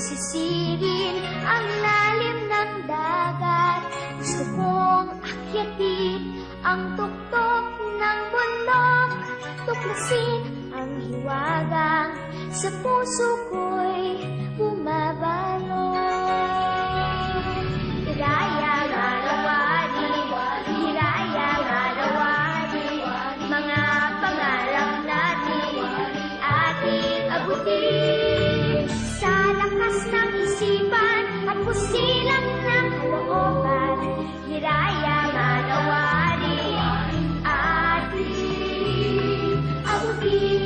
sisirin ang lalim ng dagat. Gusto kong akyatin ang tuktok ng bundok, tuklasin ang hiwagang sa puso ko'y bumabalot. Hiraya nga lawari, hiraya nga lawari, mga pangarap natin ating abutin. Sa lakas ng isipan at pusilang ng kalooban, hiraya nga lawari, ating abutin.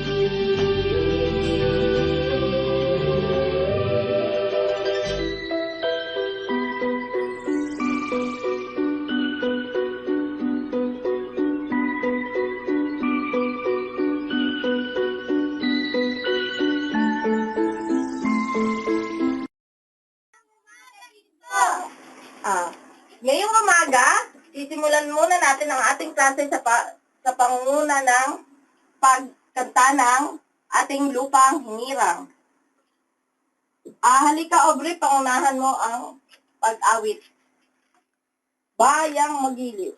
Ngayong umaga, sisimulan muna natin ang ating klase sa pangunguna ng pagkanta ng ating lupang hinirang. Halika, Aubrey, pangunahan mo ang pag-awit. Bayang Magiliw.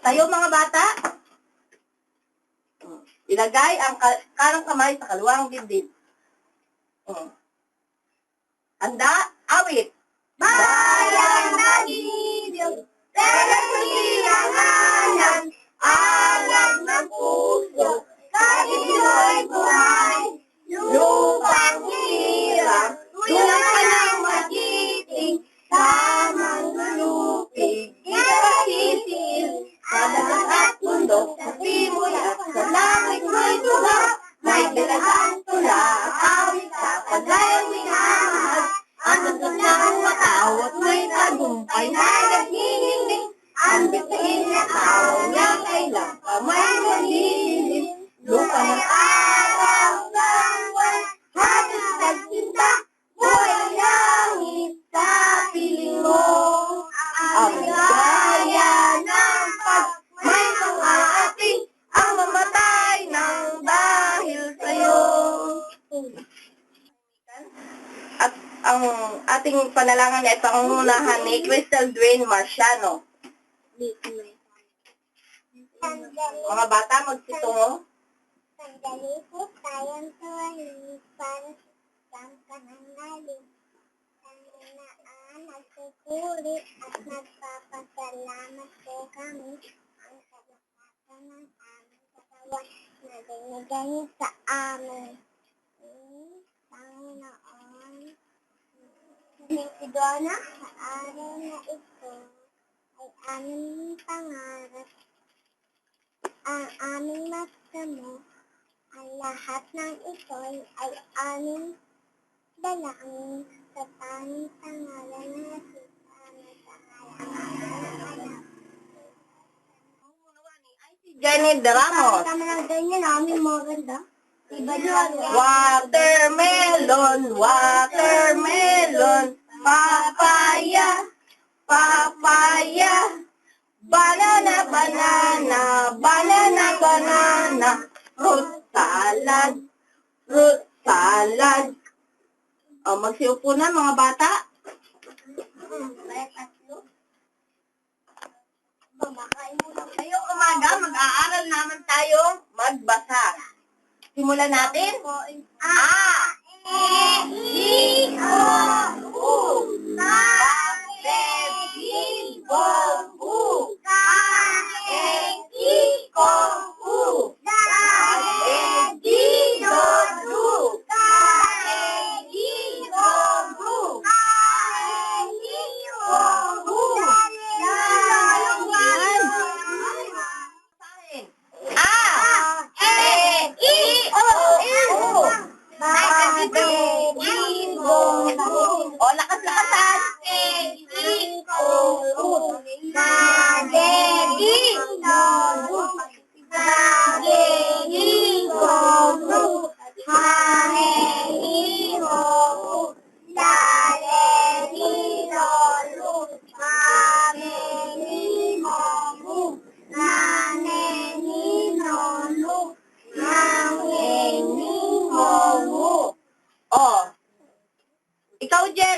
Tayo mga bata, ilagay ang kanang kamay sa kaluwang dibdib. Handa, awit. Bayang Magiliw, pinagsilanganan, alam ng puso, kahit buhay, lupang hirap, tulad ka ng magiting, tamang lupig, ikasisil, kadagat at bundok, sa timul at sa langit may tuga, may dalagang tula, awit sa paglayang minamahal, ang tutok ng matawat may tagumpay na naghihiling, ang bitin na tao niya kailang kamay nalilim, lupa ng araw ng buwan, halos nagsinta, buhay ang langit sa piling mo. Ang gaya ng pag may pang-aating, ang mamatay ng dahil sa'yo. At ang ating panalangan ay pangungunahan ni Crystal Dwayne Marciano. Mga bata, magsitungo. Sandali po tayong tuwalin para sa kanang lalim. Sanaan nagpupuri at nagpapasalamat po kami ang kalakasan ng aming katawan na binigay sa amin. Panginoon, Dona, sa araw na ito ay aming pangarap. Ang aming magdamo, ang lahat ng ito ay aming dalangin sa tanging pangalan ng Jesus na sa anak. Jenny De Ramos. Kami lang ganyan, aming maganda. Iba doon. Watermelon, watermelon, papaya, papaya, banana, banana, banana, banana, fruit salad, fruit salad. O, magsiupo na mga bata. Ngayong umaga, mag-aaral naman tayo magbasa. Simulan natin. A, E, I, O, U. Ka, E, I, O, U. Ka, E, I, O, U. Ka, E, I, O, U. Ka, E, I, O, U. Ka, E, I, O, U. O,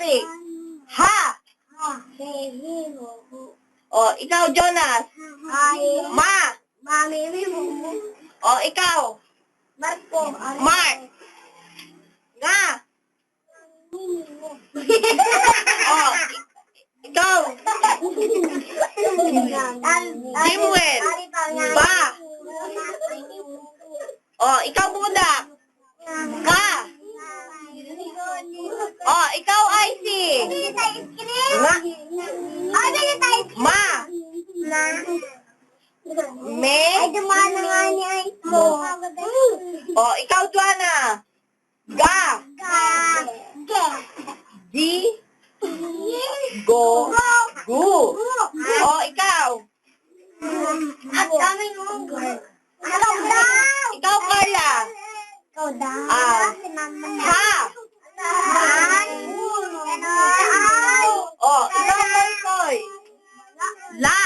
Eric? Ha! O, ikaw, Jonas. Ma! O, ikaw. Mark. Nga. O, ikaw. Jimwell. Ba. O, ikaw, Budak. Ka. O, ikaw, Icy. Nga. Ma. Me. O, ikaw, Juana. Ga. G. Go. Gu. O, ikaw. Ikaw, Carla. Ha. O, ikaw, Toy. La.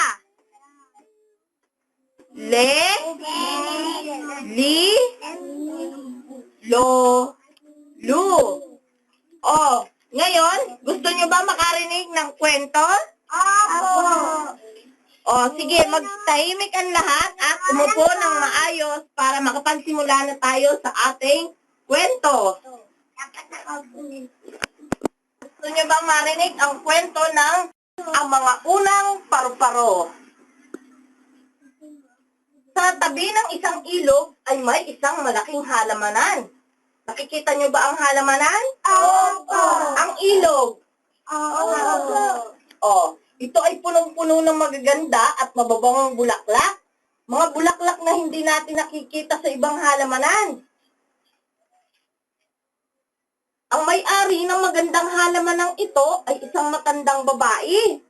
Le. Li. Lo. Lu. O, ngayon, gusto nyo ba makarinig ng kwento? O, sige, magtahimik ang lahat at umupo ng maayos para makapagsimula na tayo sa ating kwento. Gusto nyo bang marinig ang kwento ng ang mga unang paru-paro? Sa tabi ng isang ilog ay may isang malaking halamanan. Nakikita nyo ba ang halamanan? Opo. Ang ilog. Opo. O, ito ay punong-puno ng magaganda at mababangong bulaklak. Mga bulaklak na hindi natin nakikita sa ibang halamanan. Ang may-ari ng magandang halamanang ito ay isang matandang babae.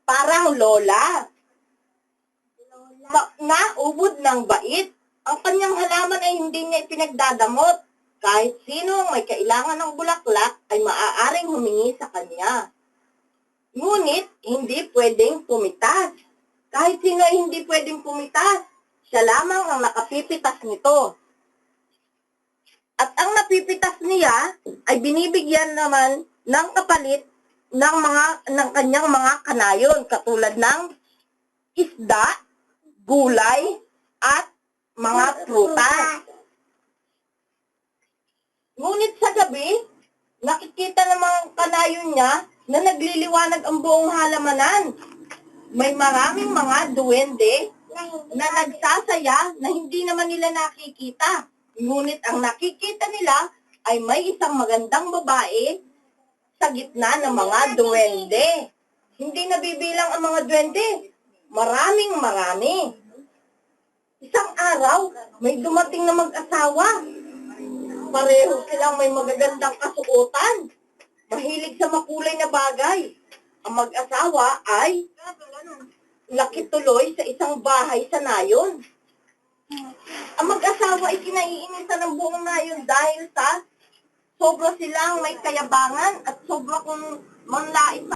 Parang lola. Na ubod ng bait. Ang kanyang halaman ay hindi niya ipinagdadamot. Kahit sino ang may kailangan ng bulaklak ay maaaring humingi sa kanya. Ngunit, hindi pwedeng pumitas. Kahit sino ay hindi pwedeng pumitas. Siya lamang ang nakapipitas nito. At ang napipitas niya ay binibigyan naman ng kapalit ng kanyang mga kanayon katulad ng isda, gulay, at mga prutas. Ngunit sa gabi, nakikita ng mga kanayon niya na nagliliwanag ang buong halamanan. May maraming mga duwende na nagsasaya na hindi naman nila nakikita. Ngunit ang nakikita nila ay may isang magandang babae sa gitna ng mga duwende. Hindi nabibilang ang mga duwende. Maraming marami. Isang araw, may dumating na mag-asawa. Pareho silang may magagandang kasuotan. Mahilig sa makulay na bagay. Ang mag-asawa ay nakituloy sa isang bahay sa nayon. Ang mag-asawa ay kinaiinisan ng buong nayon dahil sa sobra silang may kayabangan at sobra kong manlait